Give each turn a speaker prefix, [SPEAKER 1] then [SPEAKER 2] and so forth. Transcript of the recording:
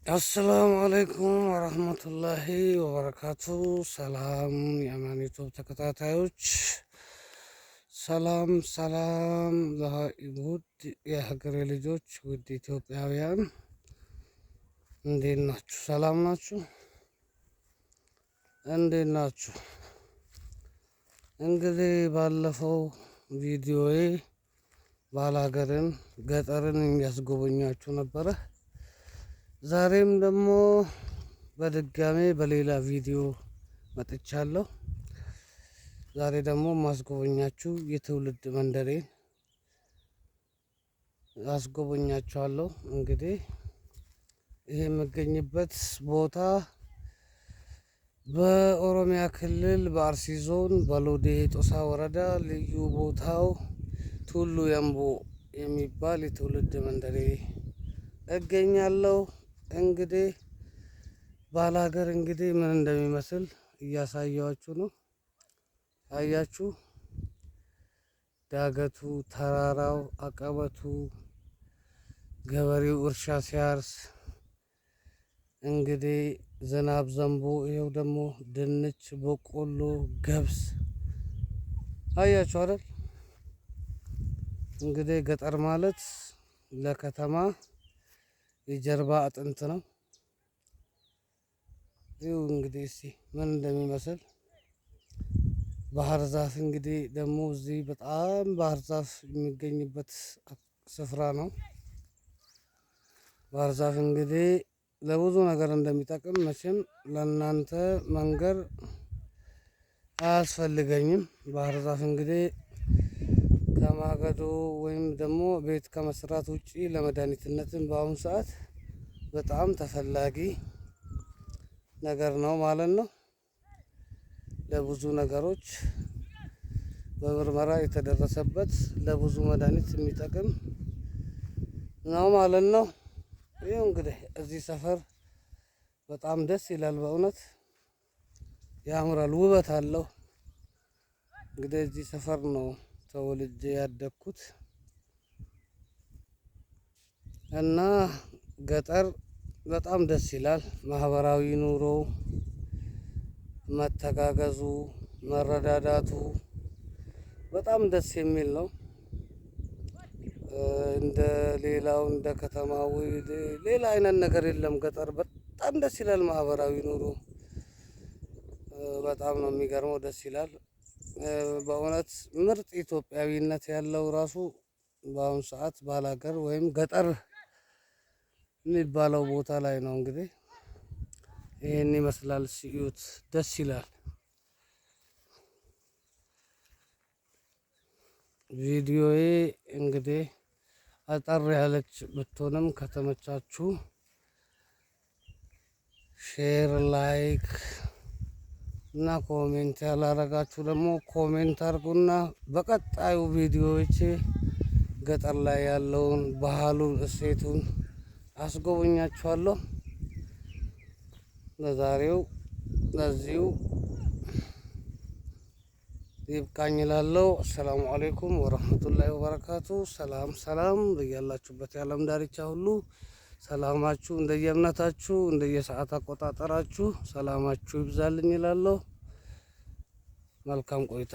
[SPEAKER 1] አሰላሙ አለይኩም ወረህመቱላሂ ወበረካቱ። ሰላም የአማን ዩቱብ ተከታታዮች፣ ሰላም ሰላም ውድ የሀገሬ ልጆች፣ ውድ ኢትዮጵያውያን እንዴት ናችሁ? ሰላም ናችሁ? እንዴት ናችሁ? እንግዲህ ባለፈው ቪዲዮዬ ባላገርን ገጠርን የሚያስጎበኛችሁ ነበረ። ዛሬም ደግሞ በድጋሜ በሌላ ቪዲዮ መጥቻለሁ። ዛሬ ደግሞ ማስጎበኛችሁ የትውልድ መንደሬን አስጎበኛችኋለሁ። እንግዲህ ይሄ የምገኝበት ቦታ በኦሮሚያ ክልል በአርሲ ዞን በሎዴ ጦሳ ወረዳ ልዩ ቦታው ቱሉ ያምቦ የሚባል የትውልድ መንደሬ እገኛለሁ። እንግዲህ ባላገር እንግዲህ ምን እንደሚመስል እያሳያችሁ ነው። አያችሁ፣ ዳገቱ፣ ተራራው፣ አቀበቱ፣ ገበሬው እርሻ ሲያርስ እንግዲህ ዝናብ ዘንቦ ይኸው ደግሞ ድንች፣ በቆሎ፣ ገብስ አያችሁ አይደል? እንግዲህ ገጠር ማለት ለከተማ የጀርባ አጥንት ነው። ይኸው እንግዲህ እስቲ ምን እንደሚመስል ባህር ዛፍ እንግዲህ ደግሞ እዚህ በጣም ባህር ዛፍ የሚገኝበት ስፍራ ነው። ባህር ዛፍ እንግዲህ ለብዙ ነገር እንደሚጠቅም መቼም ለእናንተ መንገር አያስፈልገኝም። ባህር ዛፍ እንግዲህ ከማገዶ ወይም ደግሞ ቤት ከመስራት ውጪ ለመድኃኒትነትም በአሁኑ ሰዓት በጣም ተፈላጊ ነገር ነው ማለት ነው። ለብዙ ነገሮች በምርመራ የተደረሰበት ለብዙ መድኃኒት የሚጠቅም ነው ማለት ነው። ይኸው እንግዲህ እዚህ ሰፈር በጣም ደስ ይላል፣ በእውነት ያምራል፣ ውበት አለው። እንግዲህ እዚህ ሰፈር ነው ተወልጄ ያደግኩት እና ገጠር በጣም ደስ ይላል። ማህበራዊ ኑሮ፣ መተጋገዙ፣ መረዳዳቱ በጣም ደስ የሚል ነው። እንደ ሌላው እንደ ከተማው ሌላ አይነት ነገር የለም። ገጠር በጣም ደስ ይላል። ማህበራዊ ኑሮ በጣም ነው የሚገርመው፣ ደስ ይላል። በእውነት ምርጥ ኢትዮጵያዊነት ያለው ራሱ በአሁኑ ሰዓት ባላገር ወይም ገጠር የሚባለው ቦታ ላይ ነው። እንግዲህ ይህን ይመስላል። ሲዩት፣ ደስ ይላል። ቪዲዮዬ እንግዲህ አጠር ያለች ብትሆንም ከተመቻችሁ ሼር፣ ላይክ እና ኮሜንት ያላረጋችሁ ደግሞ ኮሜንት አርጉና በቀጣዩ ቪዲዮዎች ገጠር ላይ ያለውን ባህሉን፣ እሴቱን አስጎበኛችኋለሁ። ለዛሬው ለዚሁ ይብቃኝ እላለሁ። አሰላሙ አለይኩም ወረህመቱላሂ ወበረካቱ። ሰላም ሰላም በያላችሁበት የዓለም ዳርቻ ሁሉ ሰላማችሁ እንደየእምነታችሁ እንደየሰዓት አቆጣጠራችሁ ሰላማችሁ ይብዛልኝ እላለሁ። መልካም ቆይታ።